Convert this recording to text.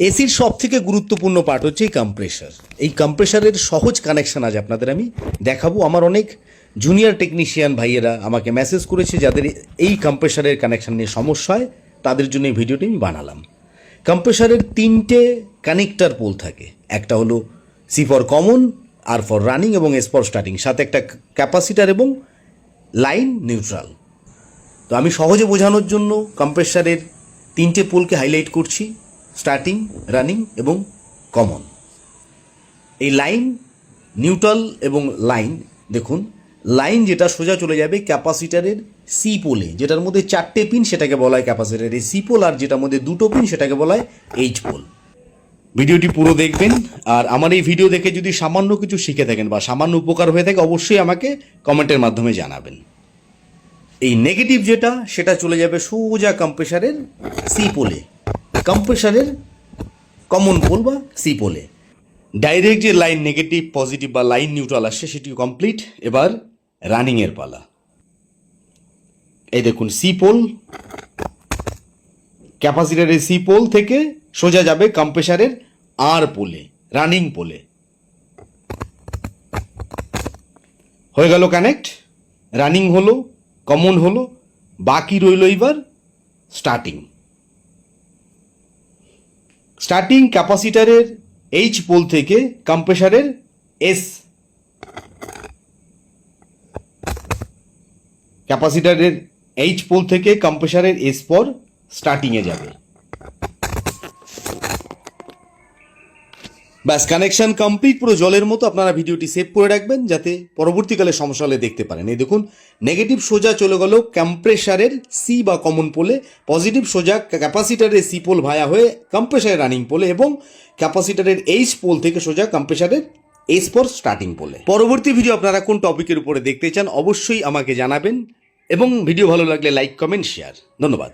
এসির সব থেকে গুরুত্বপূর্ণ পার্ট হচ্ছে এই কম্প্রেসার। এই কম্প্রেসারের সহজ কানেকশান আজ আপনাদের আমি দেখাবো। আমার অনেক জুনিয়র টেকনিশিয়ান ভাইয়েরা আমাকে মেসেজ করেছে যাদের এই কম্প্রেসারের কানেকশান নিয়ে সমস্যা হয়, তাদের জন্য এই ভিডিওটি আমি বানালাম। কম্প্রেসারের 3টে কানেক্টার পোল থাকে, একটা হলো সি ফর কমন, আর ফর রানিং এবং এস ফর স্টার্টিং, সাথে একটা ক্যাপাসিটার এবং লাইন নিউট্রাল। তো আমি সহজে বোঝানোর জন্য কম্প্রেসারের 3টে পোলকে হাইলাইট করছি, স্টার্টিং, রানিং এবং কমন। এই লাইন, নিউট্রাল এবং লাইন, দেখুন লাইন যেটা সোজা চলে যাবে ক্যাপাসিটারের সি পোলে, যেটার মধ্যে 4টে পিন সেটাকে বলা হয় ক্যাপাসিটারের সি পোল, আর যেটার মধ্যে 2টো পিন সেটাকে বলা হয় এইচ পোল। ভিডিওটি পুরো দেখবেন, আর আমার এই ভিডিও দেখে যদি সামান্য কিছু শিখে থাকেন বা সামান্য উপকার হয়ে থাকে অবশ্যই আমাকে কমেন্টের মাধ্যমে জানাবেন। এই নেগেটিভ যেটা সেটা চলে যাবে সোজা কম্প্রেসারের সি পোলে, কম্প্রেসারের কমন পোল বা সি পোলে। ডাইরেক্ট যে লাইন নেগেটিভ পজিটিভ বা লাইন নিউট্রাল আসছে সেটি কমপ্লিট। এবার রানিংয়ের পালা। এই দেখুন সি পোল, ক্যাপাসিটারের সি পোল থেকে সোজা যাবে কম্প্রেসারের আর পোলে, রানিং পোলে। হয়ে গেল কানেক্ট, রানিং হলো, কমন হলো, বাকি রইল এবার স্টার্টিং। স্টার্টিং ক্যাপাসিটারের এইচ পোল থেকে কম্প্রেসারের এস, ক্যাপাসিটারের এইচ পোল থেকে কম্প্রেসারের এস পর স্টার্টিংয়ে যাবে। ব্যাস, কানেকশন কমপ্লিট। পুরো জলের মতো। আপনারা ভিডিওটি সেভ করে রাখবেন যাতে পরবর্তীকালে সমস্যা হলে দেখতে পারেন। এই দেখুন নেগেটিভ সোজা চলে গেল কম্প্রেসারের সি বা কমন পোলে, পজিটিভ সোজা ক্যাপাসিটারের সি পোল ভায়া হয়ে কম্প্রেসারের রানিং পোলে, এবং ক্যাপাসিটারের এইচ পোল থেকে সোজা কম্প্রেসারের এস পর স্টার্টিং পোলে। পরবর্তী ভিডিও আপনারা কোন টপিকের উপরে দেখতে চান অবশ্যই আমাকে জানাবেন, এবং ভিডিও ভালো লাগলে লাইক, কমেন্ট, শেয়ার। ধন্যবাদ।